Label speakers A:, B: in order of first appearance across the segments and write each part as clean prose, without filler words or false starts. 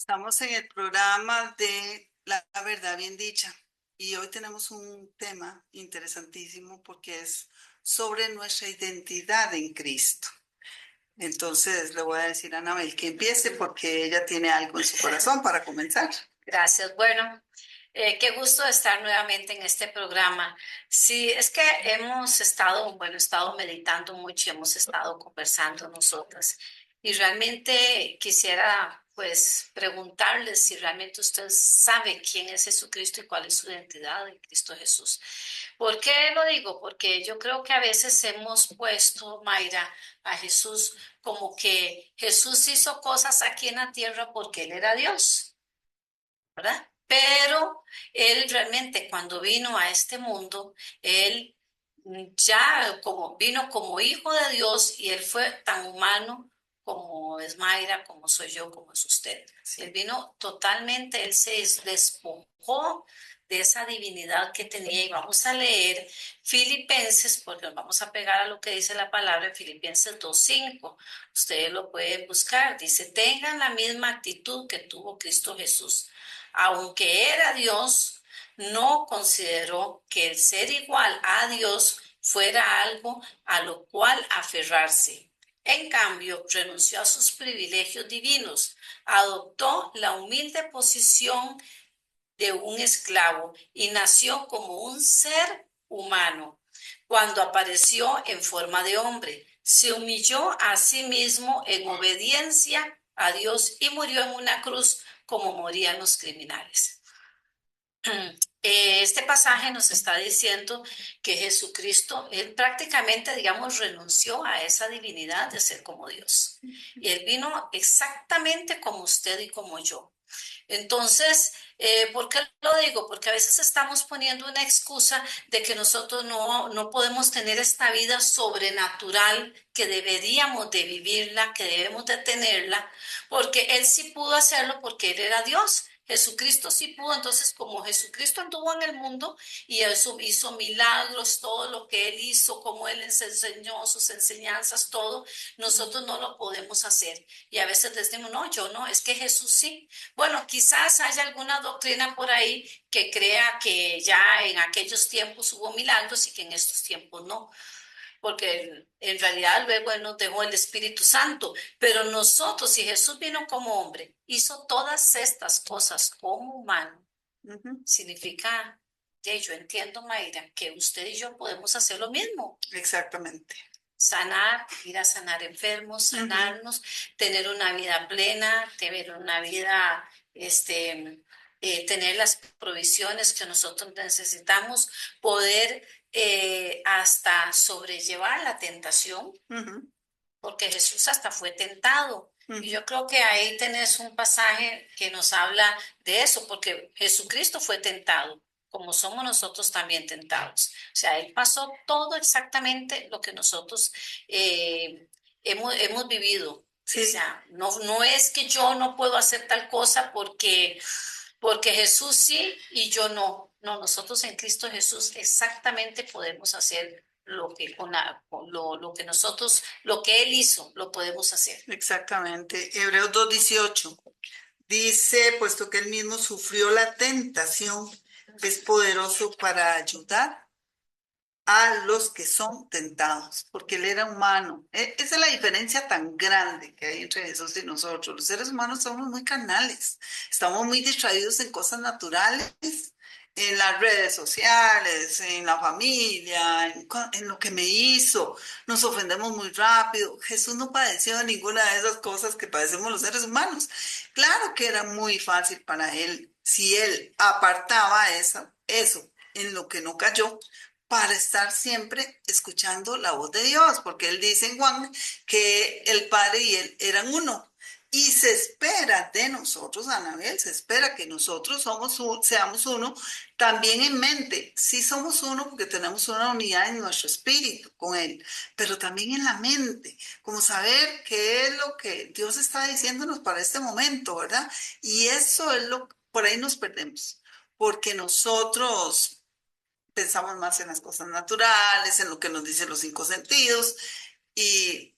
A: Estamos en el programa de La Verdad Bien Dicha y hoy tenemos un tema interesantísimo porque es sobre nuestra identidad en Cristo. Entonces le voy a decir a Anabel que empiece porque ella tiene algo en su corazón para comenzar.
B: Gracias. Bueno, qué gusto estar nuevamente en este programa. Sí, es que estado meditando mucho, hemos estado conversando nosotras y realmente quisiera pues preguntarles si realmente usted sabe quién es Jesucristo y cuál es su identidad en Cristo Jesús. ¿Por qué lo digo? Porque yo creo que a veces hemos puesto, Mayra, a Jesús como que Jesús hizo cosas aquí en la tierra porque Él era Dios, ¿verdad? Pero él realmente cuando vino a este mundo, él ya como vino como hijo de Dios y él fue tan humano como es Mayra, como soy yo, como es usted. Él
A: Sí.
B: vino totalmente, él se despojó de esa divinidad que tenía y vamos a leer Filipenses, porque nos vamos a pegar a lo que dice la palabra en Filipenses 2:5. Ustedes lo pueden buscar. Dice, tengan la misma actitud que tuvo Cristo Jesús. Aunque era Dios, no consideró que el ser igual a Dios fuera algo a lo cual aferrarse. En cambio, renunció a sus privilegios divinos, adoptó la humilde posición de un esclavo y nació como un ser humano. Cuando apareció en forma de hombre, se humilló a sí mismo en obediencia a Dios y murió en una cruz como morían los criminales. Este pasaje nos está diciendo que Jesucristo, él prácticamente, digamos, renunció a esa divinidad de ser como Dios. Y él vino exactamente como usted y como yo. Entonces, ¿por qué lo digo? Porque a veces estamos poniendo una excusa de que nosotros no podemos tener esta vida sobrenatural que deberíamos de vivirla, que debemos de tenerla, porque Él sí pudo hacerlo porque Él era Dios. Jesucristo sí pudo, entonces como Jesucristo anduvo en el mundo y eso hizo milagros, todo lo que Él hizo, como Él les enseñó, sus enseñanzas, todo, nosotros no lo podemos hacer. Y a veces decimos, no, yo no, es que Jesús sí. Bueno, quizás haya alguna doctrina por ahí que crea que ya en aquellos tiempos hubo milagros y que en estos tiempos no, porque en realidad luego Él nos dejó el Espíritu Santo, pero nosotros, si Jesús vino como hombre, hizo todas estas cosas como humano,
A: Ujú.
B: significa que yo entiendo, Mayra, que usted y yo podemos hacer lo mismo.
A: Exactamente.
B: Sanar, ir a sanar enfermos,
A: Ujú.
B: sanarnos, tener una vida plena, tener una vida, tener las provisiones que nosotros necesitamos, poder hasta sobrellevar la tentación,
A: Ujú.
B: porque Jesús hasta fue tentado. Y
A: Ujú.
B: yo creo que ahí tenés un pasaje que nos habla de eso, porque Jesucristo fue tentado, como somos nosotros también tentados. O sea, Él pasó todo exactamente lo que nosotros hemos vivido. O
A: Sí,
B: sea, no es que yo no puedo hacer tal cosa porque Jesús sí y yo no. No, nosotros en Cristo Jesús exactamente podemos hacer lo que lo que nosotros, lo que Él hizo, lo podemos hacer.
A: exactamente. Hebreos 2:18 dice, puesto que él mismo sufrió la tentación, es poderoso para ayudar a los que son tentados, porque él era humano. Esa es la diferencia tan grande que hay entre Jesús y nosotros. Los seres humanos somos muy carnales, estamos muy distraídos en cosas naturales, en las redes sociales, en la familia, en lo que me hizo. Nos ofendemos muy rápido. Jesús no padeció ninguna de esas cosas que padecemos los seres humanos. Claro que era muy fácil para él si él apartaba eso en lo que no cayó para estar siempre escuchando la voz de Dios, porque él dice en Juan que el Padre y él eran uno. Y se espera de nosotros, Anabel, se espera que nosotros seamos uno también en mente. Sí somos uno porque tenemos una unidad en nuestro espíritu con Él, pero también en la mente, como saber qué es lo que Dios está diciéndonos para este momento, ¿verdad? Y eso es por ahí nos perdemos, porque nosotros pensamos más en las cosas naturales, en lo que nos dicen los cinco sentidos y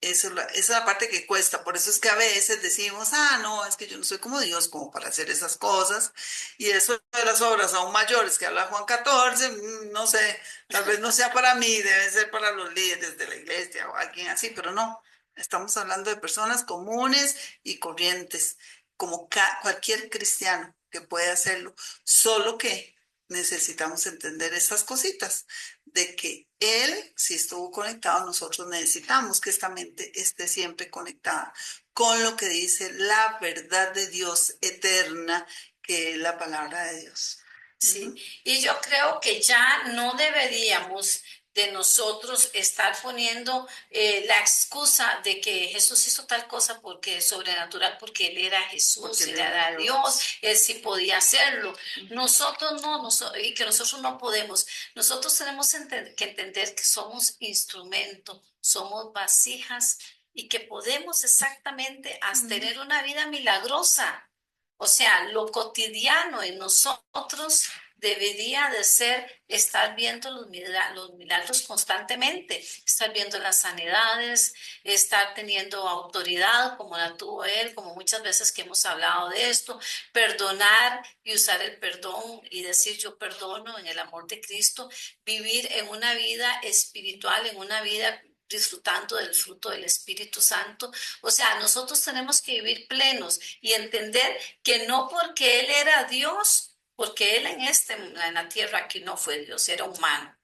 A: esa es la parte que cuesta. Por eso es que a veces decimos, no, es que yo no soy como Dios como para hacer esas cosas. Y eso de las obras aún mayores que habla Juan 14, no sé, tal vez no sea para mí, debe ser para los líderes de la iglesia o alguien así, pero no. Estamos hablando de personas comunes y corrientes, como cualquier cristiano que puede hacerlo, solo que necesitamos entender esas cositas de que Él, si estuvo conectado, nosotros necesitamos que esta mente esté siempre conectada con lo que dice la verdad de Dios eterna, que es la palabra de Dios.
B: Sí,
A: Ujú.
B: y yo creo que ya no deberíamos de nosotros estar poniendo la excusa de que Jesús hizo tal cosa porque es sobrenatural, porque Él era
A: Porque
B: Jesús,
A: Él
B: Él
A: era
B: era Dios,
A: Dios.
B: Él sí podía hacerlo.
A: Ujú.
B: Nosotros no, y que nosotros no podemos. Nosotros tenemos que entender que somos instrumentos, somos vasijas y que podemos exactamente
A: Ujú.
B: tener una vida milagrosa. O sea, lo cotidiano en nosotros debería de ser estar viendo los milagros constantemente, estar viendo las sanidades, estar teniendo autoridad como la tuvo él, como muchas veces que hemos hablado de esto, perdonar y usar el perdón y decir yo perdono en el amor de Cristo, vivir en una vida espiritual, en una vida disfrutando del fruto del Espíritu Santo. O sea, nosotros tenemos que vivir plenos y entender que no porque Él era Dios, porque Él en la tierra aquí no fue Dios, era humano.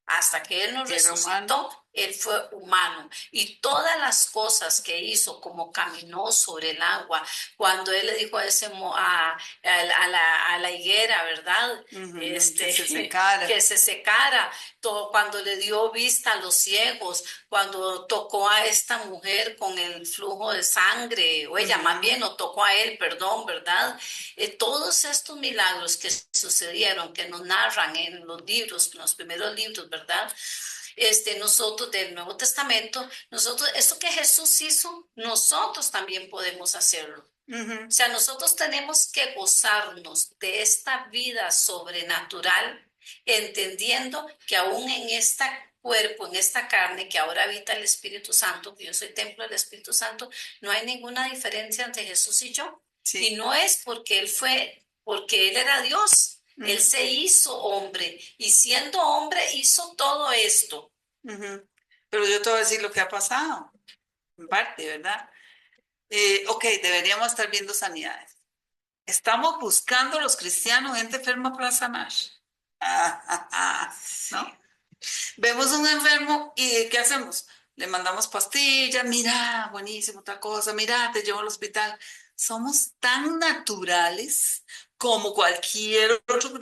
B: Hasta que Él nos
A: Era humano.
B: resucitó, Él fue humano. Y todas las cosas que hizo, como caminó sobre el agua, cuando Él le dijo a, a la higuera, ¿verdad?
A: Ujú. Que se secara.
B: Que se secara, todo, cuando le dio vista a los ciegos, cuando tocó a esta mujer con el flujo de sangre, o ella más
A: Ujú.
B: bien, o tocó a él, perdón, ¿verdad? Todos estos milagros que sucedieron, que nos narran en los libros, en los primeros libros, ¿verdad? Nosotros del Nuevo Testamento, nosotros, eso que Jesús hizo, nosotros también podemos hacerlo. O
A: Ujú.
B: sea, nosotros tenemos que gozarnos de esta vida sobrenatural, entendiendo que aún en este cuerpo, en esta carne que ahora habita el Espíritu Santo, que yo soy templo del Espíritu Santo, no hay ninguna diferencia entre Jesús y yo. Y
A: Sí.
B: no es porque Él era Dios. Él
A: Ujú.
B: se hizo hombre y siendo hombre hizo todo esto.
A: Ujú. Pero yo te voy a decir lo que ha pasado, en parte, ¿verdad? Ok, deberíamos estar viendo sanidades. Estamos buscando los cristianos gente enferma para sanar. ¿No? Vemos un enfermo y ¿qué hacemos? Le mandamos pastillas, mira, buenísimo, otra cosa, mira, te llevo al hospital. Somos tan naturales como cualquier otro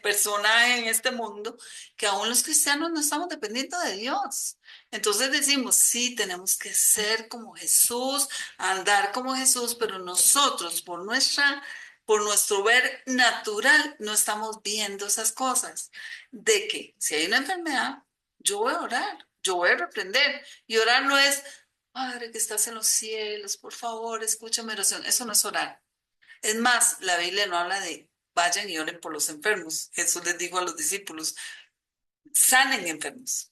A: personaje en este mundo que aún los cristianos no estamos dependiendo de Dios. Entonces decimos, sí, tenemos que ser como Jesús, andar como Jesús, pero nosotros por nuestro ver natural no estamos viendo esas cosas de que si hay una enfermedad, yo voy a orar, yo voy a reprender. Y orar no es, Padre que estás en los cielos, por favor, escúchame oración. Eso no es orar. Es más, la Biblia no habla de vayan y oren por los enfermos. Jesús les dijo a los discípulos, sanen enfermos,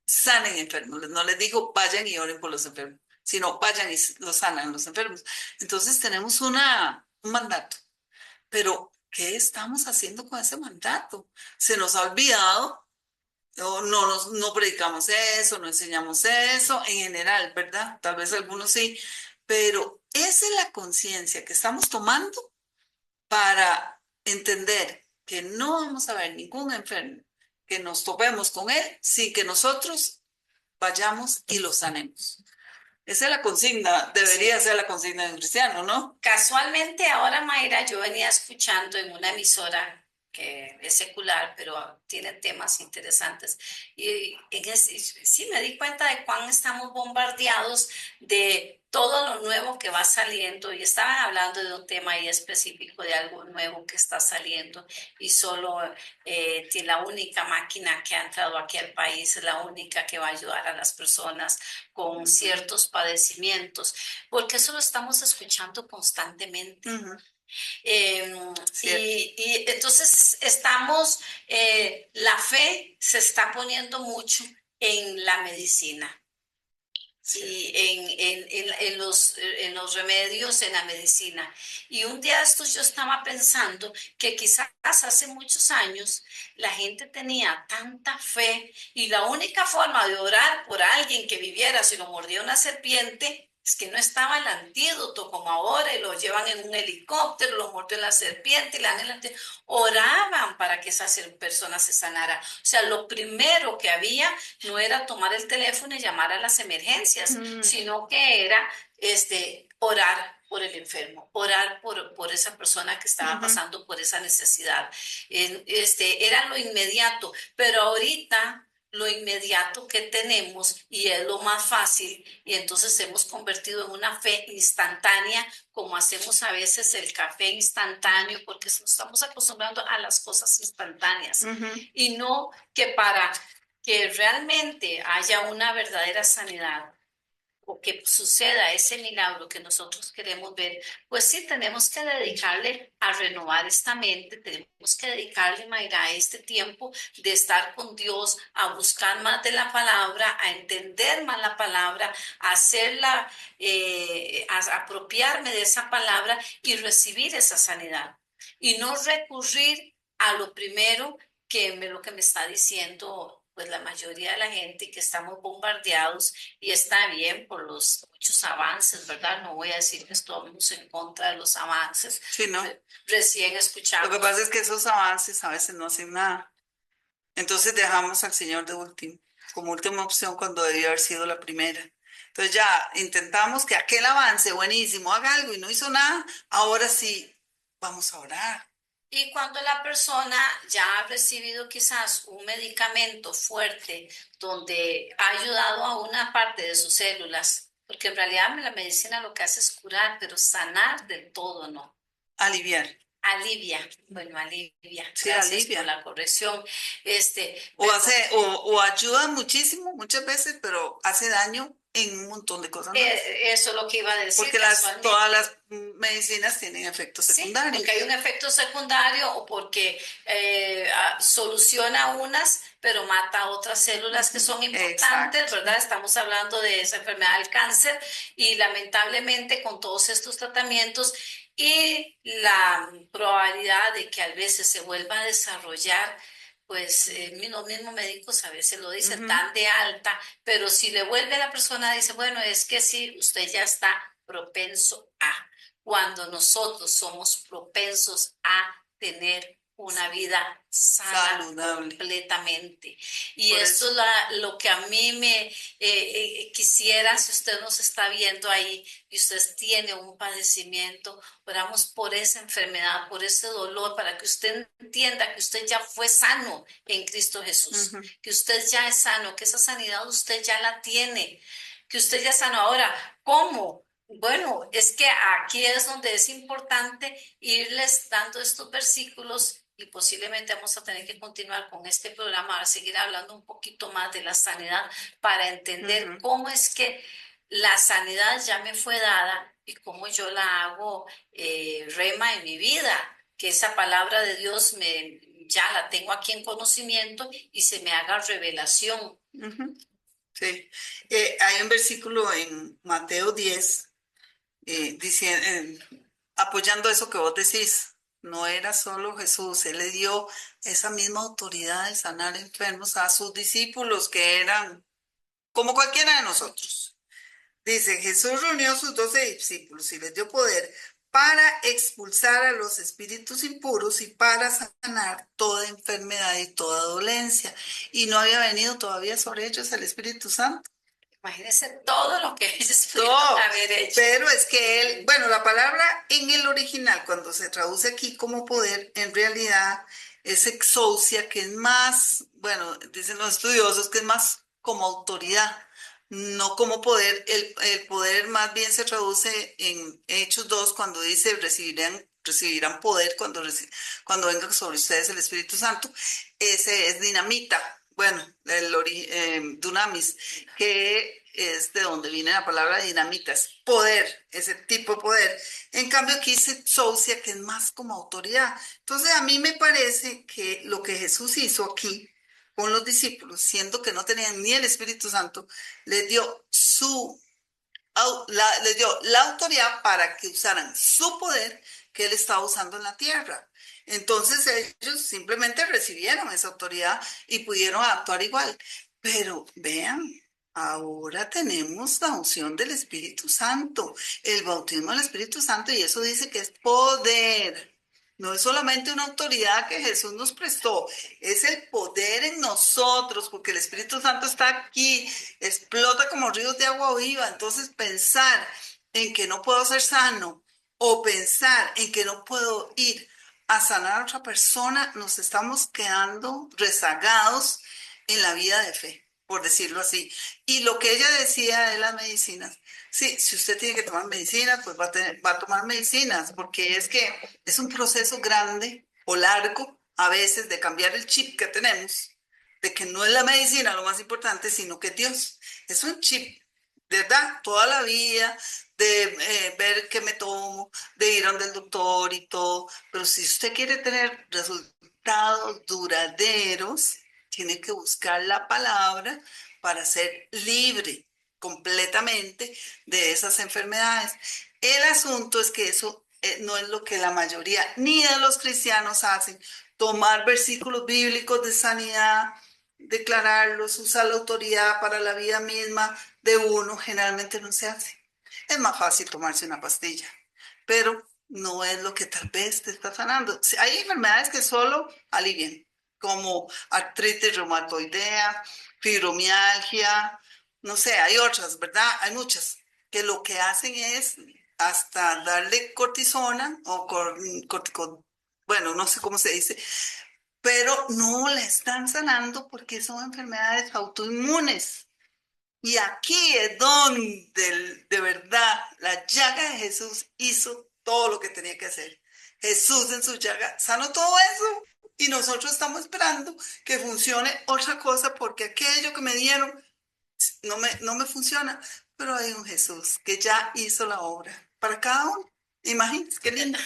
A: sanen enfermos. No les digo vayan y oren por los enfermos, sino vayan y los sanan los enfermos. Entonces tenemos un mandato, pero ¿qué estamos haciendo con ese mandato? Se nos ha olvidado. No predicamos eso, no enseñamos eso en general, ¿verdad? Tal vez algunos sí, pero esa es la conciencia que estamos tomando para entender que no vamos a ver ningún enfermo, que nos topemos con él sin que nosotros vayamos y lo sanemos. Esa es la consigna,
B: Sí.
A: debería ser la consigna de un cristiano, ¿no?
B: Casualmente ahora, Mayra, yo venía escuchando en una emisora que es secular, pero tiene temas interesantes. Y sí me di cuenta de cuán estamos bombardeados de todo lo nuevo que va saliendo. Y estaban hablando de un tema ahí específico, de algo nuevo que está saliendo. Y solo la única máquina que ha entrado aquí al país es la única que va a ayudar a las personas con
A: Ujú.
B: ciertos padecimientos porque eso lo estamos escuchando constantemente.
A: Ujú.
B: Eh,
A: Cierto.
B: y entonces la fe se está poniendo mucho en la medicina. y en los remedios, en la medicina. Y un día de estos yo estaba pensando que quizás hace muchos años la gente tenía tanta fe y la única forma de orar por alguien que viviera si lo mordía una serpiente es que no estaba el antídoto como ahora y lo llevan en un helicóptero, lo mordió la serpiente y le dan el antídoto. Oraban para que esa persona se sanara. O sea, lo primero que había no era tomar el teléfono y llamar a las emergencias,
A: Mm,
B: sino que era orar por el enfermo, orar por esa persona que estaba
A: ujú,
B: pasando por esa necesidad. Era lo inmediato, pero ahorita lo inmediato que tenemos y es lo más fácil y entonces hemos convertido en una fe instantánea como hacemos a veces el café instantáneo porque nos estamos acostumbrando a las cosas instantáneas
A: ujú.
B: y no que para que realmente haya una verdadera sanidad o que suceda ese milagro que nosotros queremos ver, pues sí tenemos que dedicarle a renovar esta mente, tenemos que dedicarle, Mayra, a este tiempo de estar con Dios, a buscar más de la palabra, a entender más la palabra, a hacerla, a apropiarme de esa palabra y recibir esa sanidad. Y no recurrir a lo primero lo que me está diciendo pues la mayoría de la gente que estamos bombardeados y está bien por los muchos avances, ¿verdad? No voy a decir que estamos en contra de los avances.
A: Sí, ¿no?
B: Recién
A: Lo que
B: escuchamos.
A: pasa es que esos avances a veces no hacen nada. Entonces dejamos al Señor de último, como última opción cuando debió haber sido la primera. Entonces ya intentamos que aquel avance buenísimo haga algo y no hizo nada. Ahora sí, vamos a orar.
B: Y cuando la persona ya ha recibido quizás un medicamento fuerte donde ha ayudado a una parte de sus células, porque en realidad la medicina lo que hace es curar, pero sanar del todo no.
A: Aliviar.
B: Alivia, bueno, alivia,
A: Sí,
B: gracias por
A: alivia.
B: la corrección.
A: O
B: Pero
A: hace, o ayuda muchísimo, muchas veces, pero hace daño en un montón de cosas más.
B: eso es lo que iba a decir
A: Porque todas
B: casualmente.
A: las medicinas tienen efectos
B: Sí, porque hay
A: secundarios.
B: un efecto secundario o porque soluciona unas, pero mata a otras células que
A: Ujú.
B: son importantes,
A: Exacto.
B: ¿verdad? Estamos hablando de esa enfermedad del cáncer y lamentablemente con todos estos tratamientos y la probabilidad de que a veces se vuelva a desarrollar, pues los mismos médicos a veces lo dicen
A: Ujú.
B: tan de alta, pero si le vuelve a la persona, dice, bueno, es que sí, usted ya está propenso a cuando nosotros somos propensos a tener una vida sana
A: Saludable.
B: completamente. Y
A: Por
B: esto
A: eso.
B: es lo que a mí me quisiera, si usted nos está viendo ahí y usted tiene un padecimiento, oramos por esa enfermedad, por ese dolor, para que usted entienda que usted ya fue sano en Cristo Jesús,
A: Ujú.
B: que usted ya es sano, que esa sanidad usted ya la tiene, que usted ya es sano. Ahora, ¿cómo? Bueno, es que aquí es donde es importante irles dando estos versículos y posiblemente vamos a tener que continuar con este programa, a seguir hablando un poquito más de la sanidad para entender
A: Ujú.
B: cómo es que la sanidad ya me fue dada y cómo yo la hago rema en mi vida, que esa palabra de Dios ya la tengo aquí en conocimiento y se me haga revelación.
A: Ujú. Sí. Hay un versículo en Mateo 10 apoyando eso que vos decís. No era solo Jesús, Él le dio esa misma autoridad de sanar enfermos a sus discípulos que eran como cualquiera de nosotros. Dice, Jesús reunió a sus 12 discípulos y les dio poder para expulsar a los espíritus impuros y para sanar toda enfermedad y toda dolencia. Y no había venido todavía sobre ellos el Espíritu Santo.
B: Imagínense todo lo que ellos pudieron
A: Todo.
B: haber hecho.
A: Pero es que él, bueno, la palabra en el original, cuando se traduce aquí como poder, en realidad es exousia, que es más, bueno, dicen los estudiosos, que es más como autoridad, no como poder. El poder más bien se traduce en Hechos 2 cuando dice recibirán poder cuando venga sobre ustedes el Espíritu Santo. Ese es dinamita. Bueno, dunamis, que es de donde viene la palabra dinamita, es poder, ese tipo de poder. En cambio aquí dice sousia, que es más como autoridad. Entonces a mí me parece que lo que Jesús hizo aquí con los discípulos, siendo que no tenían ni el Espíritu Santo, les dio les dio la autoridad para que usaran su poder que él estaba usando en la tierra. Entonces ellos simplemente recibieron esa autoridad y pudieron actuar igual. Pero vean, ahora tenemos la unción del Espíritu Santo, el bautismo del Espíritu Santo, y eso dice que es poder. No es solamente una autoridad que Jesús nos prestó, es el poder en nosotros, porque el Espíritu Santo está aquí, explota como ríos de agua viva. Entonces pensar en que no puedo ser sano o pensar en que no puedo ir a sanar a otra persona, nos estamos quedando rezagados en la vida de fe, por decirlo así. Y lo que ella decía de las medicinas, sí, si usted tiene que tomar medicinas, pues va a tomar medicinas, porque es que es un proceso grande o largo a veces de cambiar el chip que tenemos, de que no es la medicina lo más importante, sino que es Dios. Es un chip, ¿verdad? Toda la vida de ver qué me tomo, de ir donde el doctor y todo. Pero si usted quiere tener resultados duraderos, tiene que buscar la palabra para ser libre completamente de esas enfermedades. El asunto es que eso no es lo que la mayoría ni de los cristianos hacen. Tomar versículos bíblicos de sanidad, declararlos, usar la autoridad para la vida misma de uno, generalmente no se hace. Es más fácil tomarse una pastilla, pero no es lo que tal vez te está sanando. Hay enfermedades que solo alivian, como artritis reumatoidea, fibromialgia, no sé, hay otras, ¿verdad? Hay muchas que lo que hacen es hasta darle cortisona o bueno, no sé cómo se dice, pero no la están sanando porque son enfermedades autoinmunes. Y aquí es donde de verdad la llaga de Jesús hizo todo lo que tenía que hacer. Jesús en su llaga sanó todo eso y nosotros estamos esperando que funcione otra cosa porque aquello que me dieron no me funciona. Pero hay un Jesús que ya hizo la obra para cada uno. Imagínense, qué lindo.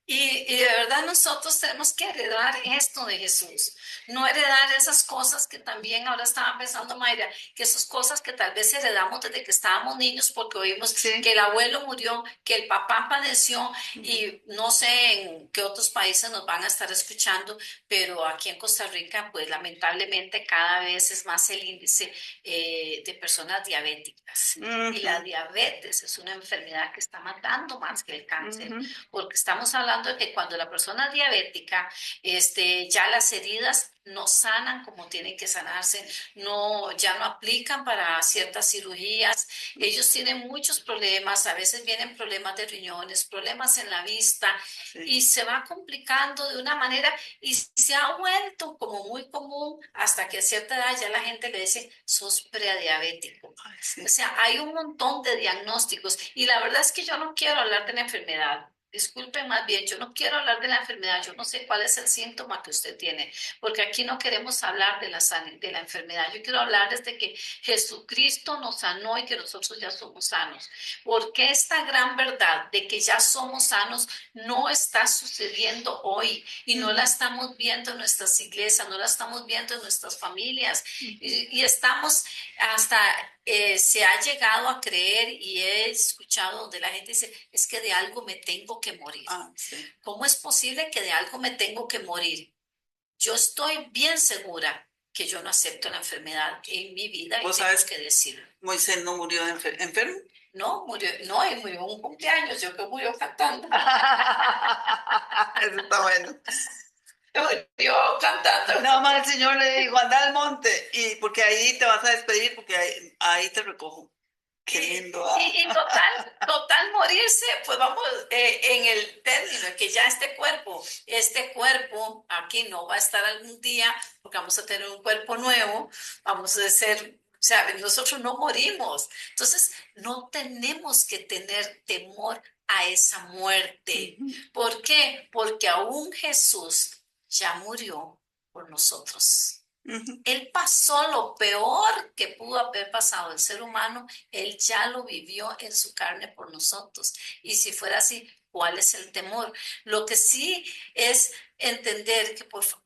B: Y de verdad nosotros tenemos que heredar esto de Jesús, no heredar esas cosas que también ahora estaba pensando Mayra, que esas cosas que tal vez heredamos desde que estábamos niños porque oímos
A: Sí.
B: que el abuelo murió, que el papá padeció y no sé en qué otros países nos van a estar escuchando, pero aquí en Costa Rica pues lamentablemente cada vez es más el índice de personas diabéticas. Y la diabetes es una enfermedad que está matando más que el cáncer, porque estamos hablando de que cuando la persona es diabética, ya las heridas no sanan como tienen que sanarse, no, ya no aplican para ciertas cirugías. Ellos tienen muchos problemas, a veces vienen problemas de riñones, problemas en la vista,
A: Sí.
B: y se va complicando de una manera y se ha vuelto como muy común hasta que a cierta edad ya la gente le dice, sos prediabético.
A: Ay, sí.
B: O sea, hay un montón de diagnósticos y la verdad es que yo no quiero hablar de la enfermedad. Disculpe más bien, yo no quiero hablar de la enfermedad, yo no sé cuál es el síntoma que usted tiene, porque aquí no queremos hablar de de la enfermedad. Yo quiero hablarles de que Jesucristo nos sanó y que nosotros ya somos sanos. Porque esta gran verdad de que ya somos sanos no está sucediendo hoy y no la estamos viendo en nuestras iglesias, no la estamos viendo en nuestras familias y estamos hasta se ha llegado a creer y he escuchado donde la gente dice, es que de algo me tengo que morir.
A: Ah, sí.
B: ¿Cómo es posible que de algo me tengo que morir? Yo estoy bien segura que yo no acepto la enfermedad en mi vida y
A: ¿Vos
B: tengo
A: sabes
B: que decirlo.
A: Moisés no murió enfermo?
B: No, murió, no, y murió en un cumpleaños, yo que murió cantando.
A: Eso está bueno.
B: Murió cantando.
A: Nada más el Señor le dijo, anda al monte, y porque ahí te vas a despedir, porque ahí te recojo. Qué lindo.
B: Y total morirse, pues vamos en el término de que ya este cuerpo aquí no va a estar algún día, porque vamos a tener un cuerpo nuevo, vamos a ser, o sea, nosotros no morimos. Entonces, no tenemos que tener temor a esa muerte. ¿Por qué? Porque aún Jesús ya murió por nosotros. Él pasó lo peor que pudo haber pasado el ser humano, él ya lo vivió en su carne por nosotros. Y si fuera así, ¿cuál es el temor? Lo que sí es entender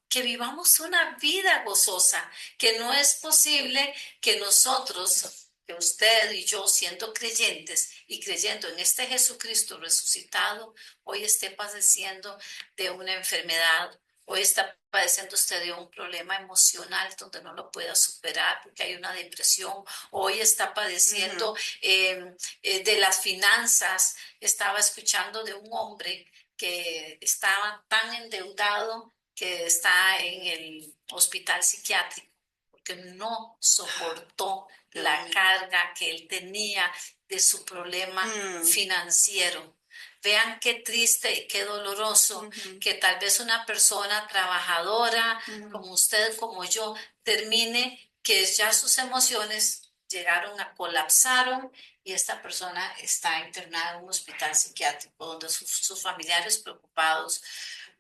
B: que vivamos una vida gozosa, que no es posible que nosotros que usted y yo, siendo creyentes y creyendo en este Jesucristo resucitado, hoy esté padeciendo de una enfermedad, hoy está padeciendo usted de un problema emocional donde no lo pueda superar porque hay una depresión, hoy está padeciendo de las finanzas. Estaba escuchando de un hombre que estaba tan endeudado que está en el hospital psiquiátrico porque no soportó
A: Dios
B: la
A: mío.
B: carga que él tenía de su problema financiero. Vean qué triste y qué doloroso que tal vez una persona trabajadora como usted, como yo, termine que ya sus emociones llegaron a colapsaron y esta persona está internada en un hospital psiquiátrico donde sus familiares preocupados,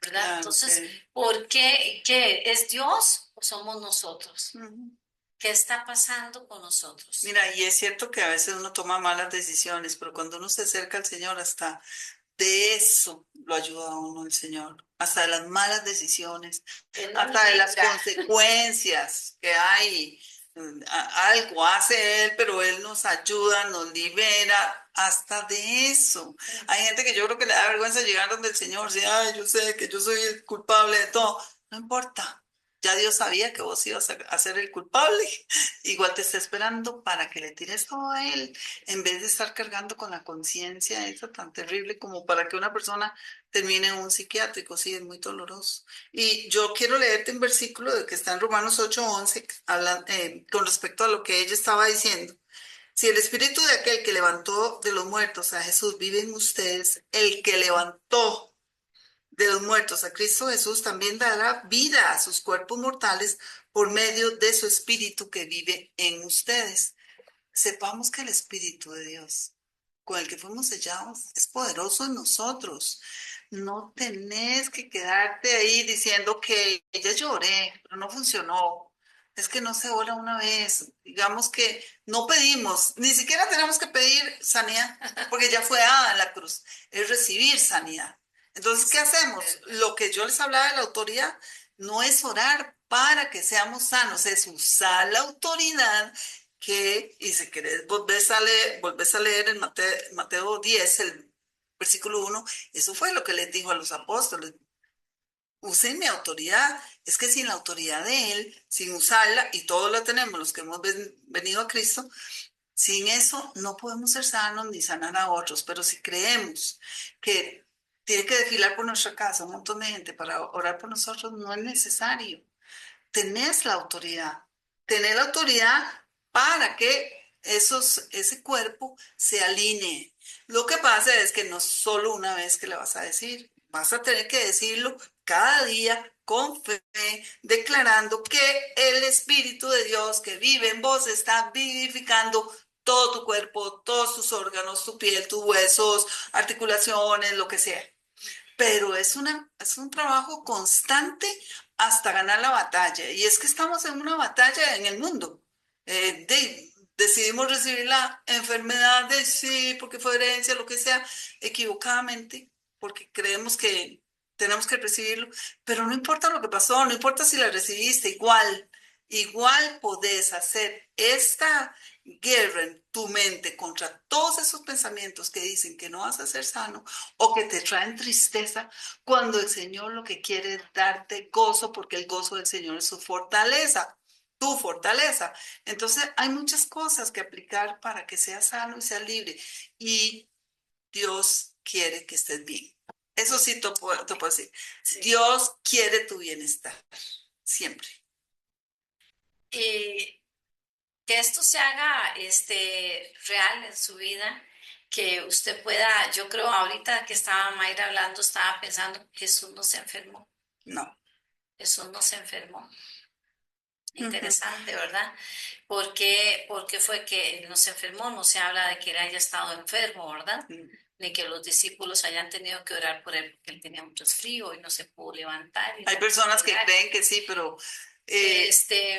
B: ¿verdad?
A: Claro,
B: Entonces,
A: sí.
B: ¿por qué? ¿Qué? ¿Es Dios o somos nosotros?
A: Ujú.
B: ¿Qué está pasando con nosotros?
A: Mira, y es cierto que a veces uno toma malas decisiones, pero cuando uno se acerca al Señor, hasta de eso lo ayuda a uno el Señor, hasta de las malas decisiones,
B: Él nos
A: hasta de las
B: libra.
A: consecuencias que hay. Algo hace Él, pero Él nos ayuda, nos libera, hasta de eso. Hay gente que yo creo que le da vergüenza llegar donde el Señor, sí, ay, yo sé que yo soy el culpable de todo. No importa. Ya Dios sabía que vos ibas a ser el culpable. Igual te está esperando para que le tires todo a Él en vez de estar cargando con la conciencia esa tan terrible como para que una persona termine en un psiquiátrico, sí, es muy doloroso. Y yo quiero leerte un versículo de que está en Romanos 8:11, con respecto a lo que ella estaba diciendo. Si el espíritu de aquel que levantó de los muertos a Jesús vive en ustedes, el que levantó de los muertos a Cristo Jesús también dará vida a sus cuerpos mortales por medio de su espíritu que vive en ustedes. Sepamos que el Espíritu de Dios, con el que fuimos sellados, es poderoso en nosotros. No tenés que quedarte ahí diciendo que ya lloré, pero no funcionó. Es que no se ora una vez. Digamos que no pedimos, ni siquiera tenemos que pedir sanidad, porque ya fue dada en la cruz. Es recibir sanidad. Entonces, ¿qué hacemos? Lo que yo les hablaba de la autoridad no es orar para que seamos sanos, es usar la autoridad que, y si querés, volvés a leer en Mateo 10, el versículo 1, eso fue lo que les dijo a los apóstoles. Usen mi autoridad. Es que sin la autoridad de Él, sin usarla, y todos la tenemos los que hemos venido a Cristo, sin eso no podemos ser sanos ni sanar a otros. Pero si creemos que tiene que desfilar por nuestra casa un montón de gente para orar por nosotros, no es necesario. Tenés la autoridad. Tenés la autoridad para que ese cuerpo se alinee. Lo que pasa es que no solo una vez que le vas a decir, vas a tener que decirlo cada día con fe, declarando que el Espíritu de Dios que vive en vos está vivificando todo tu cuerpo, todos tus órganos, tu piel, tus huesos, articulaciones, lo que sea. Pero es un trabajo constante hasta ganar la batalla. Y es que estamos en una batalla en el mundo. Decidimos recibir la enfermedad de sí, porque fue herencia, lo que sea, equivocadamente, porque creemos que tenemos que recibirlo. Pero no importa lo que pasó, no importa si la recibiste, igual podés hacer esta guerra en tu mente contra todos esos pensamientos que dicen que no vas a ser sano o que te traen tristeza, cuando el Señor lo que quiere es darte gozo, porque el gozo del Señor es su fortaleza, tu fortaleza. Entonces hay muchas cosas que aplicar para que seas sano y seas libre. Y Dios quiere que estés bien. Eso sí te puedo decir.
B: Sí.
A: Dios quiere tu bienestar, siempre.
B: Y que esto se haga real en su vida, que usted pueda, yo creo ahorita que estaba Mayra hablando, estaba pensando, Jesús no se enfermó,
A: No.
B: Jesús no se enfermó.
A: Ujú.
B: Interesante, ¿verdad? Porque fue que él no se enfermó, no se habla de que él haya estado enfermo, ¿verdad? Ni que los discípulos hayan tenido que orar por él porque él tenía un resfrío y no se pudo levantar y
A: Hay
B: no pudo
A: personas que
B: orar.
A: creen que sí, pero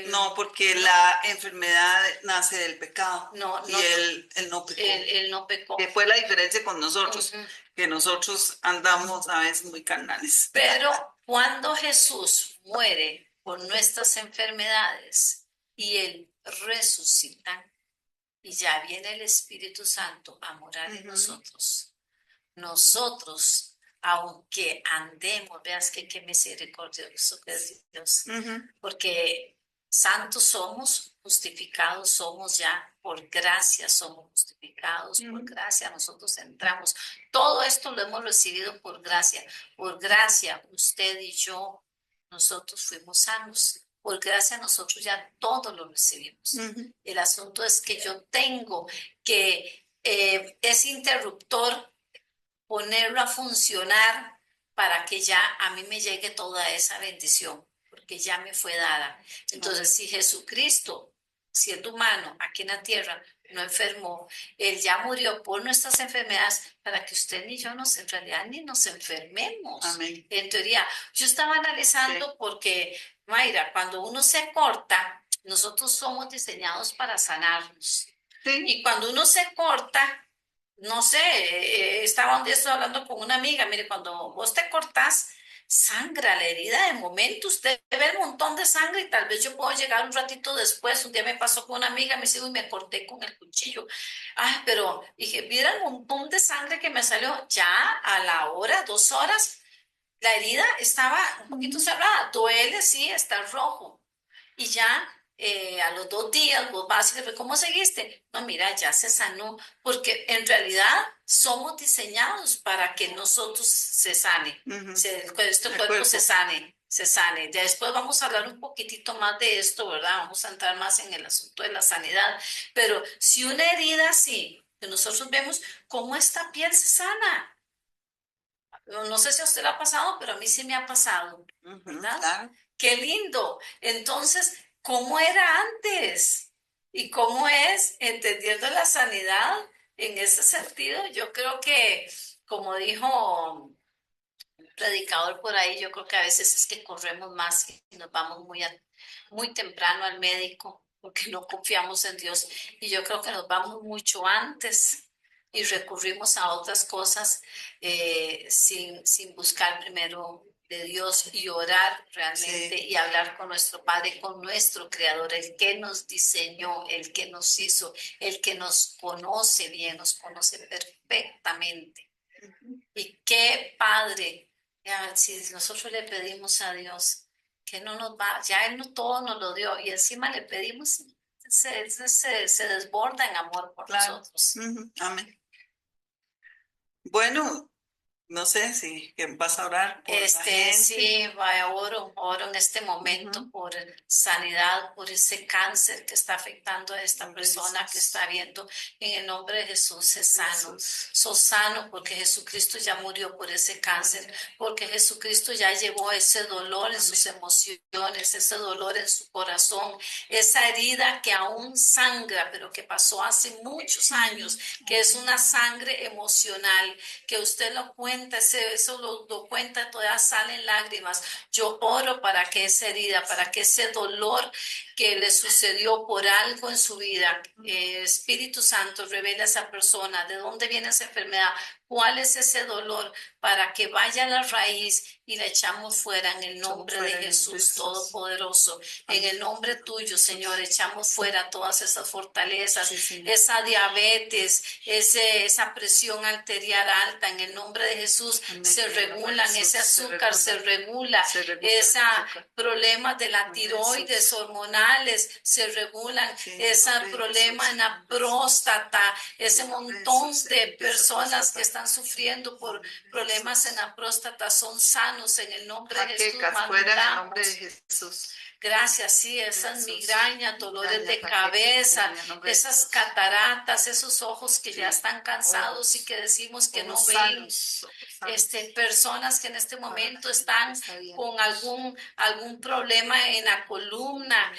A: no, porque
B: No,
A: la enfermedad nace del pecado
B: no,
A: y
B: no,
A: él no pecó.
B: él no pecó.
A: Que fue la diferencia con nosotros,
B: Ujú.
A: que nosotros andamos a veces muy carnales.
B: Pero cuando Jesús muere por nuestras enfermedades y él resucita, y ya viene el Espíritu Santo a morar en nosotros. Nosotros, aunque andemos, veas que qué misericordioso que es Dios, porque santos somos, justificados somos ya, por gracia somos justificados, por gracia nosotros entramos. Todo esto lo hemos recibido por gracia usted y yo, nosotros fuimos sanos. Por gracia nosotros ya todo lo recibimos. El asunto es que yo tengo que ese interruptor ponerlo a funcionar para que ya a mí me llegue toda esa bendición, porque ya me fue dada. Entonces, si Jesucristo, siendo humano aquí en la tierra, no enfermó, Él ya murió por nuestras enfermedades para que usted ni yo en realidad ni nos enfermemos.
A: Amén.
B: En teoría, yo estaba analizando porque, Mayra, cuando uno se corta, nosotros somos diseñados para sanarnos.
A: Sí.
B: Y cuando uno se corta, no sé, estaba un día estoy hablando con una amiga, mire, cuando vos te cortás, sangra la herida de momento, usted ve un montón de sangre y tal vez yo puedo llegar un ratito después, un día me pasó con una amiga, me dijo y me corté con el cuchillo, pero dije, mira el montón de sangre que me salió ya a la hora, 2 horas, la herida estaba un poquito cerrada, duele, sí, está rojo y ya a los 2 días vos vas y le ves, ¿cómo seguiste? No, mira, ya se sanó, porque en realidad somos diseñados para que nosotros se sane, este cuerpo se sane, se sane. Ya después vamos a hablar un poquitito más de esto, ¿verdad? Vamos a entrar más en el asunto de la sanidad, pero si una herida así, que nosotros vemos cómo esta piel se sana. No sé si a usted le ha pasado, pero a mí sí me ha pasado, ¿verdad?
A: Claro.
B: Qué lindo. Entonces, ¿cómo era antes? ¿Y cómo es entendiendo la sanidad en ese sentido? Yo creo que, como dijo un predicador por ahí, yo creo que a veces es que corremos más y nos vamos muy temprano al médico porque no confiamos en Dios. Y yo creo que nos vamos mucho antes y recurrimos a otras cosas sin buscar primero de Dios y orar realmente y hablar con nuestro Padre, con nuestro Creador, el que nos diseñó, el que nos hizo, el que nos conoce bien, nos conoce perfectamente. Y qué Padre, ya, si nosotros le pedimos a Dios que no nos va, ya Él no todo nos lo dio y encima le pedimos, se desborda en amor por nosotros.
A: Amén. Bueno, no sé si que vas a orar por la gente.
B: Sí, vaya, oro en este momento por sanidad, por ese cáncer que está afectando a esta persona que está viendo. En el nombre de Jesús, sé sano. Sos sano porque Jesucristo ya murió por ese cáncer, porque Jesucristo ya llevó ese dolor en sus emociones, ese dolor en su corazón, esa herida que aún sangra, pero que pasó hace muchos años, que es una sangre emocional, que usted lo cuenta, eso lo cuenta, todavía salen lágrimas. Yo oro para que esa herida, para que ese dolor que le sucedió por algo en su vida, Espíritu Santo, revela a esa persona de dónde viene esa enfermedad, cuál es ese dolor, para que vaya a la raíz y la echamos fuera en el nombre de Jesús Todopoderoso. En el nombre tuyo, Señor, echamos fuera todas esas fortalezas, esa diabetes, esa presión arterial alta. En el nombre de Jesús se regulan, ese azúcar se regula, ese problemas de la tiroides hormonales se regulan, ese problema en la próstata, ese montón de personas que están sufriendo por problemas en la próstata son sanos en el nombre de Jesús.
A: Fuera en el nombre de Jesús.
B: Gracias, sí, esas migrañas, dolores de cabeza, esas cataratas, esos ojos que ya están cansados y que decimos que no ven. Personas que en este momento están con algún problema en la columna,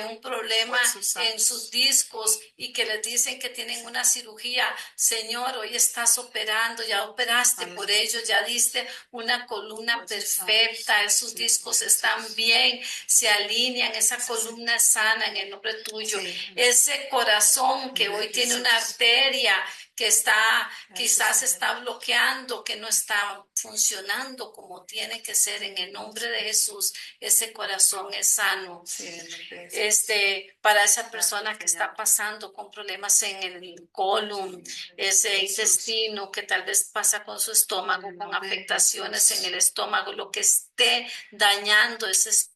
B: un problema en sus discos y que les dicen que tienen una cirugía. Señor, hoy estás operando, ya operaste por ellos, ya diste una columna perfecta, esos discos están bien. se alinean, esa columna sana en el nombre tuyo,
A: Sí.
B: ese corazón que
A: Nombre de
B: hoy tiene
A: Jesús.
B: una arteria que está, quizás
A: Señor.
B: está bloqueando, que no está funcionando como tiene que ser, en el nombre de Jesús, ese corazón es sano.
A: Sí, en nombre de Jesús.
B: Para esa persona que
A: Señor.
B: está pasando con problemas en el colon, ese
A: Jesús.
B: intestino que tal vez pasa con su estómago,
A: En
B: con
A: nombre de
B: afectaciones
A: Jesús.
B: en el estómago, lo que esté dañando ese estómago,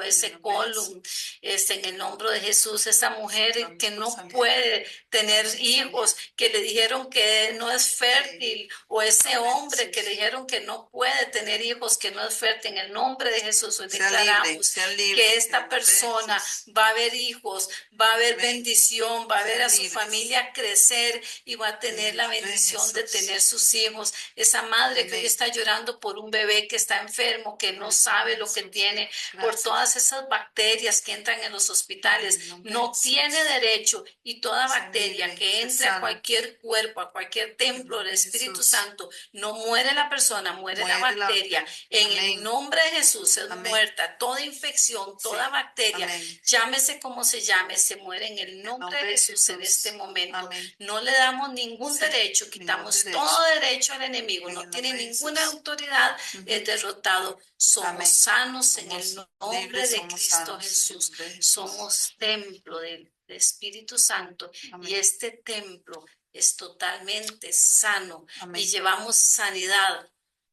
A: Sí, en
B: ese
A: el nombre de
B: colon, en el nombre de Jesús, esa mujer
A: Oramos
B: que
A: por
B: no
A: sanidad.
B: puede tener
A: Oramos por
B: hijos, que le dijeron que no es fértil, o ese
A: Amén,
B: hombre que
A: Jesús.
B: le dijeron que no puede tener hijos, que no es fértil, en el nombre de Jesús, hoy
A: Sea libre,
B: declaramos
A: sea libre.
B: que
A: en
B: esta
A: el nombre de
B: persona
A: Jesús.
B: va a ver hijos, va a haber
A: Amén.
B: bendición, va a ver
A: Sean
B: a su
A: libres.
B: familia crecer y va a tener
A: En
B: la
A: el nombre de
B: bendición de
A: Jesús.
B: tener sus hijos. Esa madre que hoy
A: Amén.
B: está llorando por un bebé que está enfermo, que no
A: En el
B: sabe
A: nombre de
B: lo que
A: Jesús.
B: tiene, por
A: Gracias.
B: todas esas bacterias que entran en los hospitales,
A: En el nombre de
B: no
A: Jesús.
B: tiene derecho, y toda
A: Sea
B: bacteria
A: libre,
B: que
A: sea
B: entre a
A: sano.
B: cualquier cuerpo, a cualquier templo
A: nombre
B: del
A: de
B: Espíritu
A: Jesús.
B: Santo, no muere la persona, muere la
A: Muere la
B: bacteria. En el
A: Amén.
B: nombre de Jesús es
A: Amén.
B: muerta toda infección, toda
A: Sí.
B: bacteria,
A: Amén.
B: llámese como se llame, se muere en el
A: En el
B: nombre
A: nombre
B: de
A: de
B: Jesús en
A: Jesús.
B: este momento.
A: Amén.
B: No le damos ningún
A: Sí,
B: derecho,
A: ningún
B: quitamos
A: derecho.
B: todo derecho al enemigo,
A: En
B: no
A: el
B: tiene
A: nombre de
B: ninguna
A: Jesús.
B: autoridad,
A: Ujú.
B: es derrotado. Somos
A: Amén.
B: sanos en el
A: Somos
B: nombre
A: libres,
B: de
A: somos
B: Cristo
A: sanos. En el
B: Jesús.
A: nombre de Jesús.
B: Somos templo del Espíritu Santo, y
A: Amén.
B: este templo es totalmente sano, y
A: Amén.
B: llevamos sanidad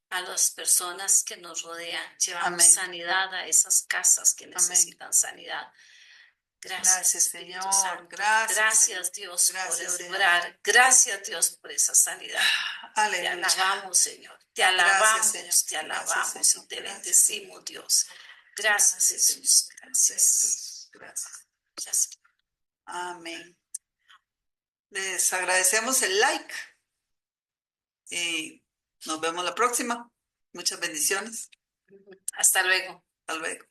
B: a las personas que nos rodean, llevamos
A: Amén.
B: sanidad a esas casas que
A: Amén.
B: necesitan sanidad. Gracias,
A: Gracias,
B: Espíritu
A: Señor.
B: Santo.
A: Gracias,
B: Gracias,
A: Señor.
B: Dios,
A: Gracias,
B: por
A: Señor.
B: obrar. Gracias, Dios, por esa sanidad. Te
A: Aleluya.
B: alabamos, Señor. Te
A: Gracias,
B: alabamos,
A: Señor.
B: te
A: Gracias,
B: alabamos
A: Señor.
B: y te
A: Gracias.
B: bendecimos, Dios. Gracias, Jesús. Gracias.
A: Jesús. Gracias.
B: Gracias.
A: Amén. Les agradecemos el like y nos vemos la próxima. Muchas bendiciones.
B: Hasta luego.
A: Hasta luego.